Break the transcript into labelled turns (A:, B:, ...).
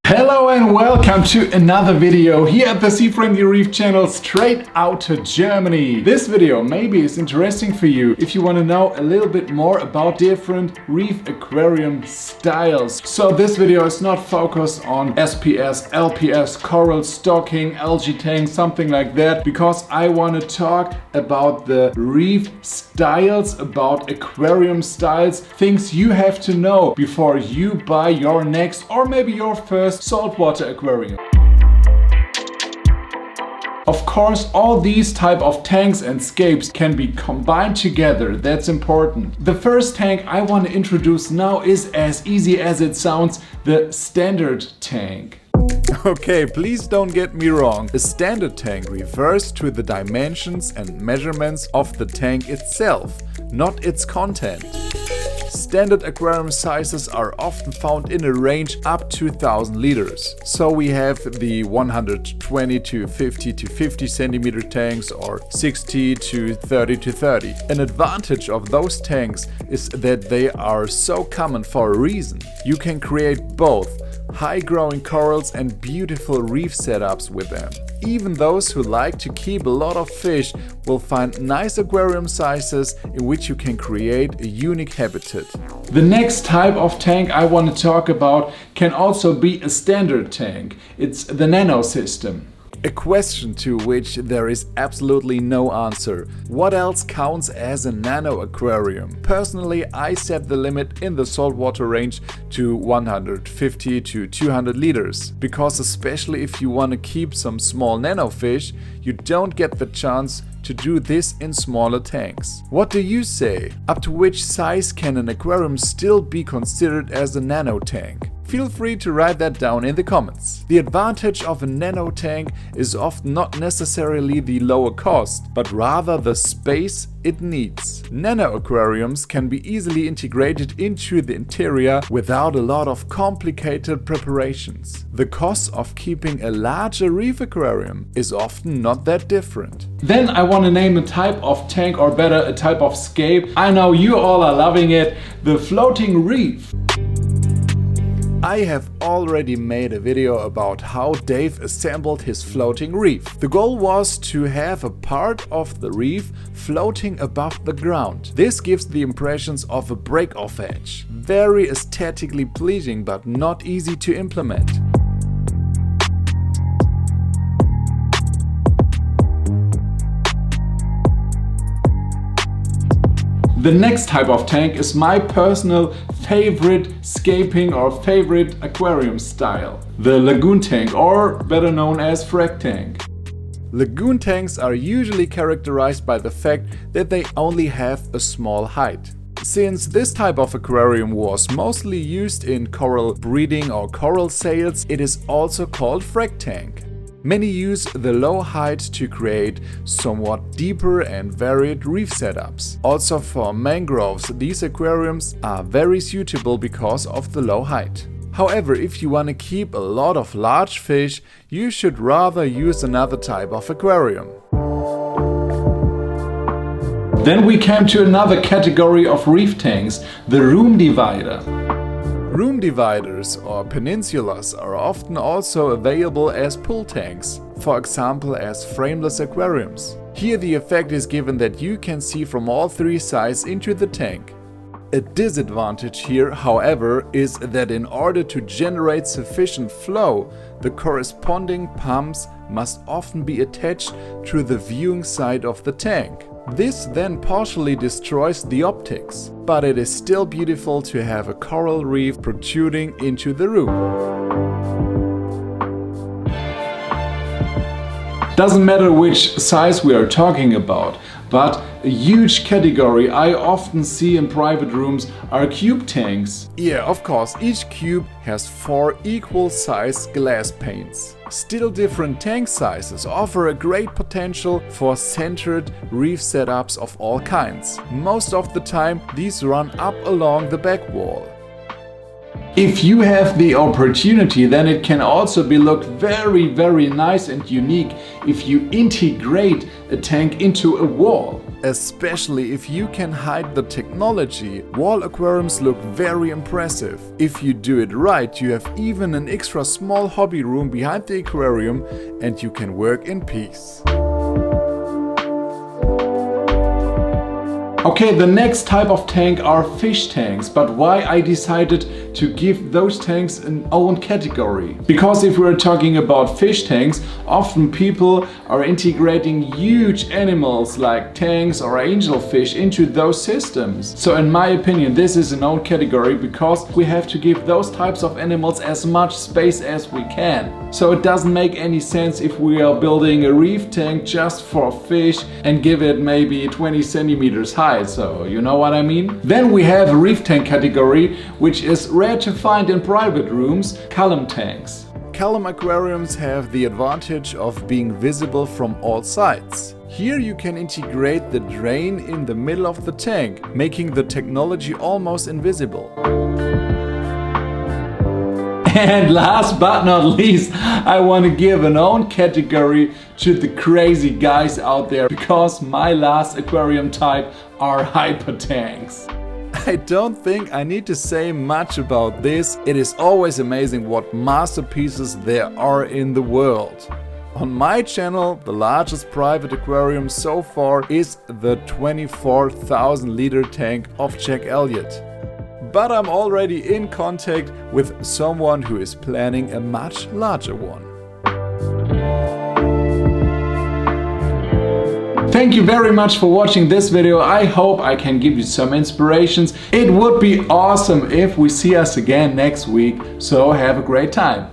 A: Hello and welcome to another video here at the Sea-Friendly Reef channel straight out to Germany. This video maybe is interesting for you if you want to know a little bit more about different reef aquarium styles. So this video is not focused on SPS, LPS, coral stocking, algae tank, something like that, because I want to talk about the reef styles, about aquarium styles, things you have to know before you buy your next or maybe your first saltwater aquarium. Of course, all these type of tanks and scapes can be combined together, that's important. The first tank I want to introduce now is as easy as it sounds, the standard tank. Okay, please don't get me wrong. A standard tank refers to the dimensions and measurements of the tank itself, not its content. Standard aquarium sizes are often found in a range up to 1000 liters. So we have the 120 to 50 to 50 centimeter tanks or 60 to 30 to 30. An advantage of those tanks is that they are so common for a reason. You can create both high-growing corals and beautiful reef setups with them. Even those who like to keep a lot of fish will find nice aquarium sizes in which you can create a unique habitat. The next type of tank I want to talk about can also be a standard tank. It's the Nano system. A question to which there is absolutely no answer. What else counts as a nano aquarium? Personally, I set the limit in the saltwater range to 150 to 200 liters, because especially if you want to keep some small nano fish, you don't get the chance to do this in smaller tanks. What do you say? Up to which size can an aquarium still be considered as a nano tank? Feel free to write that down in the comments. The advantage of a nano tank is often not necessarily the lower cost, but rather the space it needs. Nano aquariums can be easily integrated into the interior without a lot of complicated preparations. The cost of keeping a larger reef aquarium is often not that different. Then I want to name a type of tank, or better, a type of scape. I know you all are loving it, the floating reef. I have already made a video about how Dave assembled his floating reef. The goal was to have a part of the reef floating above the ground. This gives the impressions of a break-off edge. Very aesthetically pleasing, but not easy to implement. The next type of tank is my personal favorite scaping or favorite aquarium style. The Lagoon Tank, or better known as frag tank. Lagoon tanks are usually characterized by the fact that they only have a small height. Since this type of aquarium was mostly used in coral breeding or coral sales, it is also called frag tank. Many use the low height to create somewhat deeper and varied reef setups. Also for mangroves, these aquariums are very suitable because of the low height. However, if you want to keep a lot of large fish, you should rather use another type of aquarium. Then we came to another category of reef tanks, the room divider. Room dividers or peninsulas are often also available as pool tanks, for example as frameless aquariums. Here the effect is given that you can see from all three sides into the tank. A disadvantage here, however, is that in order to generate sufficient flow, the corresponding pumps must often be attached to the viewing side of the tank. This then partially destroys the optics, but it is still beautiful to have a coral reef protruding into the room. Doesn't matter which size we are talking about, but a huge category I often see in private rooms are cube tanks. Yeah, of course, each cube has 4 equal sized glass panes. Still, different tank sizes offer a great potential for centered reef setups of all kinds. Most of the time, these run up along the back wall. If you have the opportunity, then it can also be looked very nice and unique if you integrate a tank into a wall.
B: Especially if you can hide the technology, wall aquariums look very impressive. If you do it right, you have even an extra small hobby room behind the aquarium and you can work in peace.
A: Okay, the next type of tank are fish tanks, but why I decided to give those tanks an own category? Because if we're talking about fish tanks, often people are integrating huge animals like tanks or angelfish into those systems. So in my opinion, this is an own category because we have to give those types of animals as much space as we can. So it doesn't make any sense if we are building a reef tank just for fish and give it maybe 20 centimeters high. So you know what I mean? Then we have a reef tank category, which is rare to find in private rooms, column tanks.
B: Column aquariums have the advantage of being visible from all sides. Here you can integrate the drain in the middle of the tank, making the technology almost invisible.
A: And last but not least, I want to give an own category to the crazy guys out there, because my last aquarium type are hyper tanks.
B: I don't think I need to say much about this. It is always amazing what masterpieces there are in the world. On my channel, the largest private aquarium so far is the 24,000 liter tank of Jack Elliott. But I'm already in contact with someone who is planning a much larger one.
A: Thank you very much for watching this video. I hope I can give you some inspirations. It would be awesome if we see us again next week. So have a great time.